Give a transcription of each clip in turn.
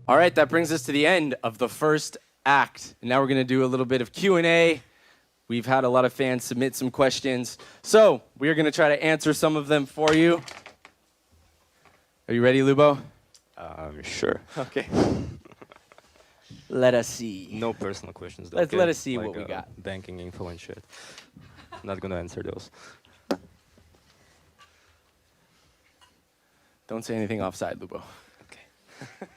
All right, that brings us to the end of the first act. And now we're going to do a little bit of Q&A. We've had a lot of fans submit some questions. So we are going to try to answer some of them for you. Are you ready, Lubo? Sure. Okay. Let us see. No personal questions, though. Let us see what we got. Banking info and shit. Not gonna answer those. Don't say anything offside, Lubo. Okay.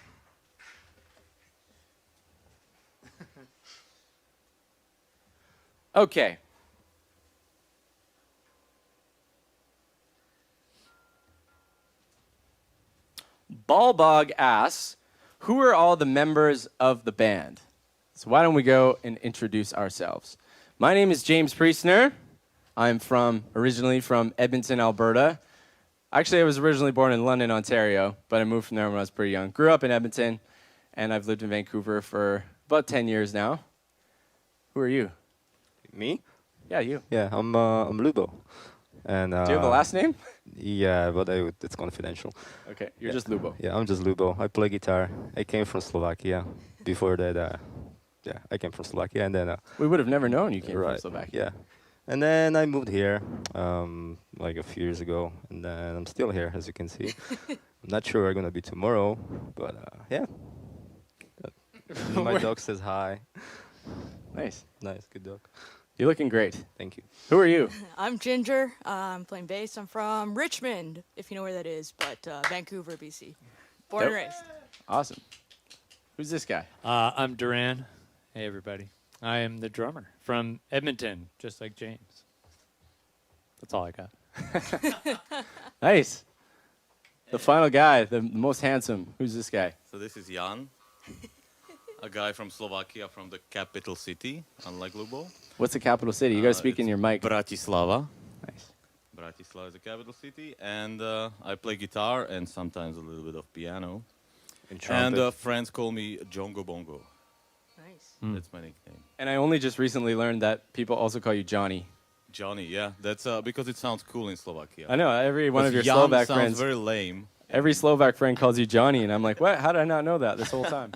Okay. Ballbog asks, who are all the members of the band? So why don't we go and introduce ourselves? My name is James Priestner. I'm originally from Edmonton, Alberta. Actually, I was originally born in London, Ontario, but I moved from there when I was pretty young. Grew up in Edmonton, and I've lived in Vancouver for about 10 years now. Who are you? Me? Yeah, you. Yeah, I'm Lubo. And Do you have a last name? Yeah, but it's confidential. Okay, you're just Lubo. Yeah, I'm just Lubo. I play guitar. I came from Slovakia. Before that, I came from Slovakia, and then We would have never known you came from Slovakia. Yeah, and then I moved here like a few years ago, and then I'm still here, as you can see. I'm not sure where I'm gonna be tomorrow, but yeah. My dog says hi. Nice. Nice, good dog. You're looking great. Thank you. Who are you? I'm Ginger. I'm playing bass. I'm from Richmond, if you know where that is, but Vancouver, BC. Born and raised. Awesome. Who's this guy? I'm Duran. Hey, everybody. I am the drummer from Edmonton, just like James. That's all I got. Nice. The final guy, the most handsome. Who's this guy? So this is Jan, a guy from Slovakia, from the capital city, unlike Lubo. What's the capital city? You gotta speak in your mic. Bratislava. Nice. Bratislava is the capital city, and I play guitar and sometimes a little bit of piano. And friends call me Jongo Bongo. Nice. That's my nickname. And I only just recently learned that people also call you Johnny. Johnny, yeah, that's because it sounds cool in Slovakia. I know, every one of your Jan Slovak sounds friends, very lame. every Slovak friend calls you Johnny, and I'm like, what? How did I not know that this whole time?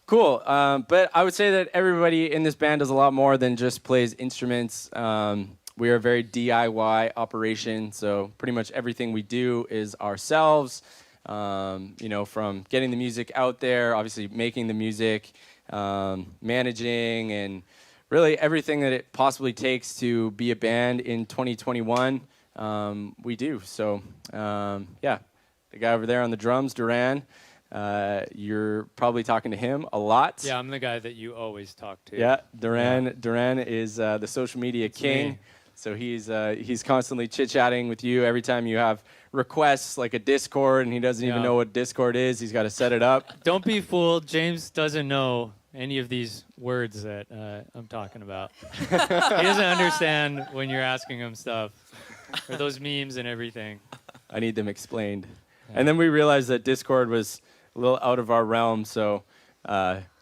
Cool, but I would say that everybody in this band does a lot more than just plays instruments. We are a very DIY operation, so pretty much everything we do is ourselves. You know, from getting the music out there, obviously making the music, managing, and really everything that it possibly takes to be a band in 2021, we do. So, yeah, the guy over there on the drums, Duran, you're probably talking to him a lot. Yeah, I'm the guy that you always talk to. Yeah, Duran is the social media king. me. So he's constantly chit-chatting with you every time you have requests, like a Discord, and he doesn't even know what Discord is. He's got to set it up. Don't be fooled. James doesn't know any of these words that I'm talking about. He doesn't understand when you're asking him stuff, or those memes and everything. I need them explained. And then we realized that Discord was a little out of our realm, so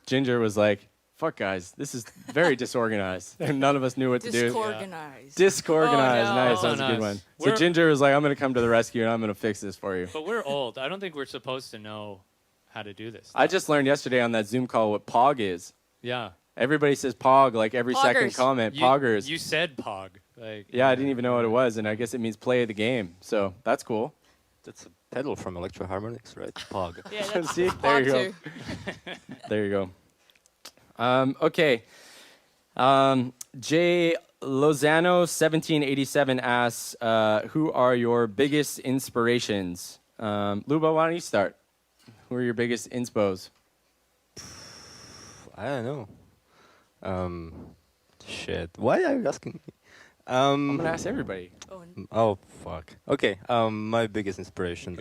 Ginger was like, fuck, guys, this is very disorganized. And none of us knew what to do. Disorganized. Disorganized. Oh, no. Nice, that's a good one. So Ginger was like, I'm going to come to the rescue, and I'm going to fix this for you. But we're old. I don't think we're supposed to know how to do this. I just learned yesterday on that Zoom call what POG is. Yeah. Everybody says POG, like every second comment. Poggers. You said Pog. Like, yeah, I didn't even know what it was, and I guess it means play the game. So that's cool. That's a pedal from Electro Harmonics, right? Pog. Yeah, that's See, there you go. too. There you go. Okay. Jay Lozano 1787 asks, who are your biggest inspirations? Lubo, why don't you start? Who are your biggest inspos? I don't know. Shit. Why are you asking me? I'm gonna ask everybody. Oh fuck. Okay. My biggest inspiration.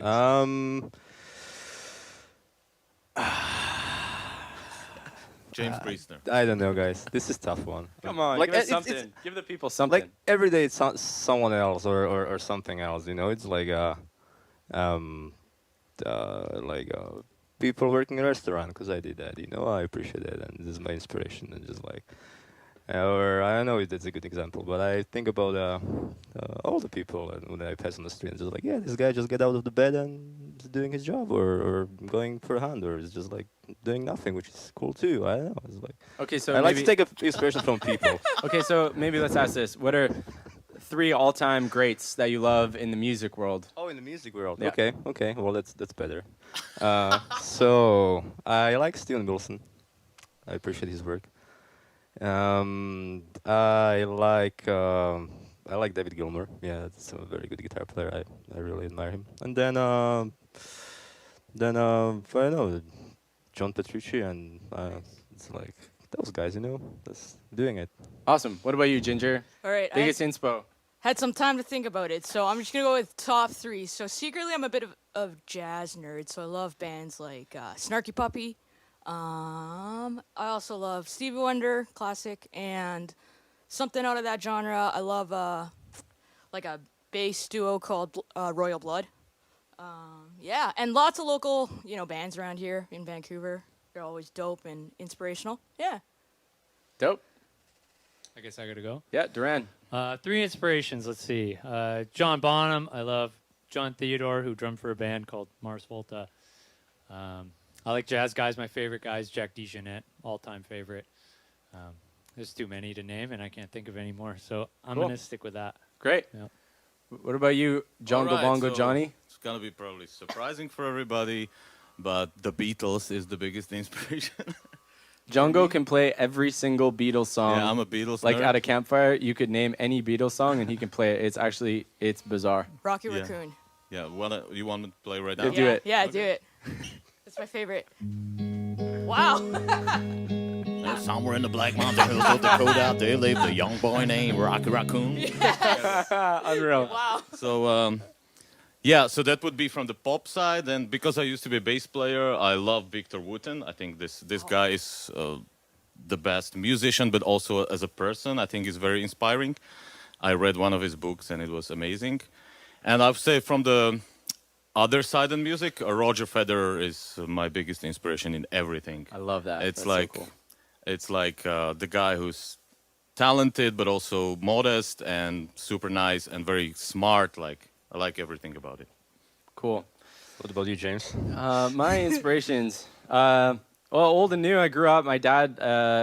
James Priestner. I don't know, guys. This is a tough one. Come on, like give us it's something. Give the people something. like every day it's someone else or something else. You know, it's like people working in a restaurant because I did that. You know, I appreciate it, and this is my inspiration. And just like Or I don't know if that's a good example, but I think about all the people when I pass on the street, and just like, yeah, this guy just get out of the bed and is doing his job, or going for a hunt, or is just like doing nothing, which is cool too. I don't know. It's like Okay, so I like to maybe take inspiration from people. okay, so maybe let's ask this: what are 3 all-time greats that you love in the music world? Oh, in the music world. Yeah. Okay. Well, that's better. So I like Steven Wilson. I appreciate his work. I like David Gilmour. Yeah, that's a very good guitar player. I really admire him. And then I don't know, John Petrucci, and it's like those guys, that's doing it. Awesome. What about you, Ginger? All right. Biggest inspo. Had some time to think about it, so I'm just gonna go with top 3. So secretly, I'm a bit of jazz nerd, so I love bands like Snarky Puppy. I also love Stevie Wonder, classic, and something out of that genre. I love like a bass duo called Royal Blood. Yeah, and lots of local, bands around here in Vancouver. They're always dope and inspirational. Yeah. Dope. I guess I gotta go. Yeah, Duran. 3 inspirations. Let's see. John Bonham. I love John Theodore, who drummed for a band called Mars Volta. I like jazz guys. My favorite guys, Jack DeJohnette, all-time favorite. There's too many to name, and I can't think of any more. So I'm Cool. gonna stick with that. Great. Yeah. What about you, Jongo Alright, Bongo so Johnny? It's gonna be probably surprising for everybody, but the Beatles is the biggest inspiration. Jongo can play every single Beatles song. Yeah, I'm a Beatles Like nerd. at a campfire, you could name any Beatles song and he can play it. It's bizarre. Rocky Yeah. Raccoon. Yeah, you want me to play right now? Yeah. Do it. Yeah, do it. That's my favorite. Wow. Somewhere in the Black Mountain Hills of Dakota, there lived a young boy named Rocky Raccoon. Unreal. Wow. So, yeah, so that would be from the pop side. And because I used to be a bass player, I love Victor Wooten. I think this guy is the best musician, but also as a person, I think he's very inspiring. I read one of his books, and it was amazing. And I'd say from the other side in music, Roger Federer is my biggest inspiration in everything. I love that. It's That's like so cool. it's like the guy who's talented but also modest and super nice and very smart. Like I like everything about it. Cool. What about you, James? My inspirations. Well, old and new. I grew up. My dad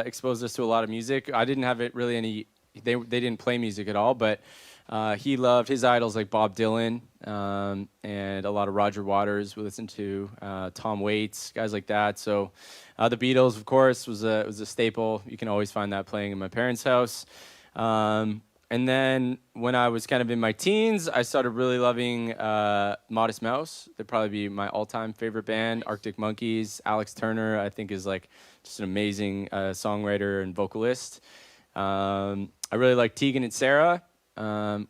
exposed us to a lot of music. I didn't have it really any. They didn't play music at all, but he loved his idols like Bob Dylan and a lot of Roger Waters. We listened to Tom Waits, guys like that. So the Beatles, of course, was a staple. You can always find that playing in my parents' house. And then when I was kind of in my teens, I started really loving Modest Mouse. They'd probably be my all-time favorite band. Arctic Monkeys, Alex Turner, I think is like just an amazing songwriter and vocalist. I really like Tegan and Sarah,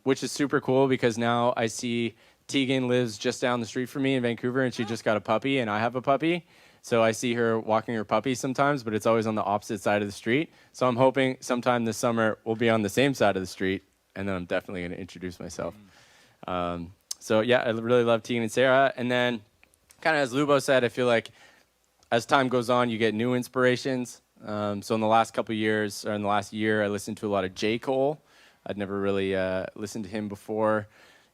which is super cool because now I see Tegan lives just down the street from me in Vancouver, and she just got a puppy, and I have a puppy. So I see her walking her puppy sometimes, but it's always on the opposite side of the street. So I'm hoping sometime this summer we'll be on the same side of the street, and then I'm definitely going to introduce myself. So yeah, I really love Tegan and Sarah. And then kind of as Lubo said, I feel like as time goes on, you get new inspirations. So in the last couple of years, or in the last year, I listened to a lot of J. Cole. I'd never really listened to him before.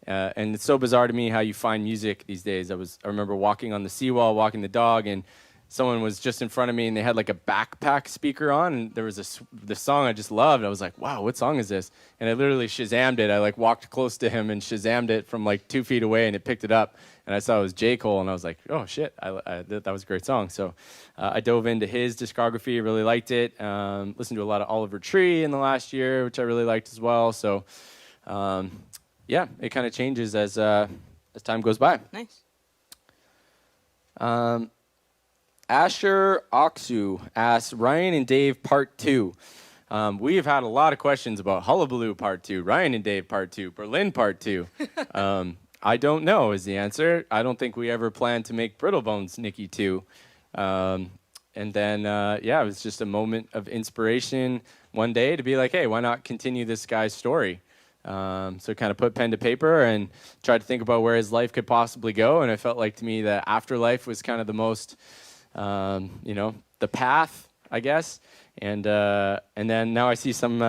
And it's so bizarre to me how you find music these days. I remember walking on the seawall, walking the dog, and someone was just in front of me, and they had like a backpack speaker on, and there was this song I just loved. I was like, wow, what song is this? And I literally Shazammed it. I like walked close to him and Shazammed it from like 2 feet away, and it picked it up. And I saw it was J. Cole, and I was like, oh, shit, that was a great song. So I dove into his discography, really liked it. Listened to a lot of Oliver Tree in the last year, which I really liked as well. So, yeah, it kind of changes as time goes by. Nice. Asher Oksu asks, Ryan and Dave Part 2. We have had a lot of questions about Hullabaloo Part 2, Ryan and Dave Part 2, Berlin Part 2. I don't know is the answer. I don't think we ever planned to make Brittle Bones Nikki 2. And then, yeah, it was just a moment of inspiration one day to be like, hey, why not continue this guy's story? So kind of put pen to paper and tried to think about where his life could possibly go. And I felt like to me that afterlife was kind of the most, the path I guess. And then now I see some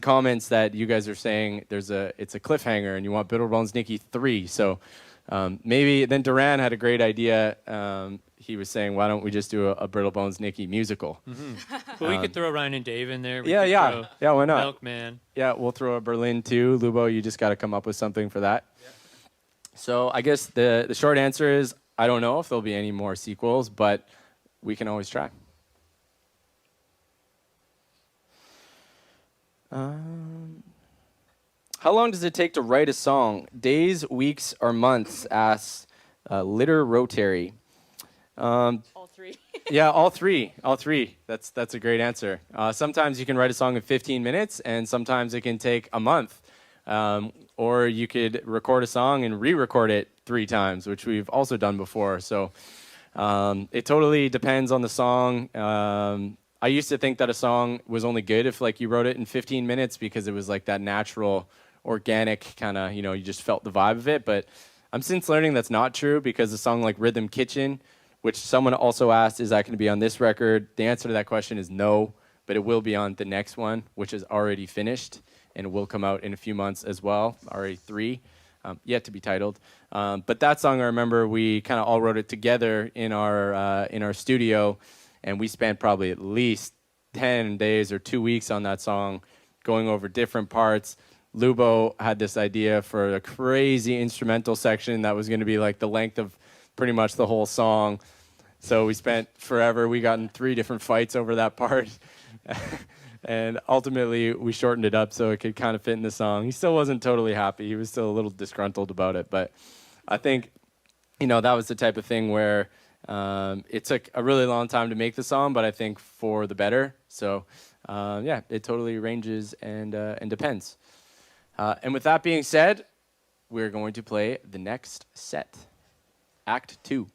comments that you guys are saying it's a cliffhanger and you want Bittlebones Nikki 3. So maybe then Duran had a great idea. He was saying, why don't we just do a Brittlebones Nikki musical? But we could throw Ryan and Dave in there. We Yeah, could yeah. throw Yeah, why not? Milkman. Yeah, we'll throw a Berlin too. Lubo, you just got to come up with something for that. Yeah. So I guess the short answer is I don't know if there'll be any more sequels, but we can always try. How long does it take to write a song? Days, weeks, or months? Asks Litter Rotary. All three. Yeah, all three. All three. That's a great answer. Sometimes you can write a song in 15 minutes, and sometimes it can take a month. Or you could record a song and re-record it 3 times, which we've also done before. So it totally depends on the song. I used to think that a song was only good if like you wrote it in 15 minutes because it was like that natural, organic kind of, you just felt the vibe of it. But I'm since learning that's not true because a song like Rhythm Kitchen, which someone also asked, is that going to be on this record? The answer to that question is no, but it will be on the next one, which is already finished and will come out in a few months as well, RA3, yet to be titled. But that song, I remember we kind of all wrote it together in our studio, and we spent probably at least 10 days or 2 weeks on that song, going over different parts. Lubo had this idea for a crazy instrumental section that was going to be like the length of pretty much the whole song. So we spent forever. We got in 3 different fights over that part. And ultimately, we shortened it up so it could kind of fit in the song. He still wasn't totally happy. He was still a little disgruntled about it. But I think, that was the type of thing where it took a really long time to make the song, but I think for the better. So, yeah, it totally ranges and depends. And with that being said, we're going to play the next set, Act 2.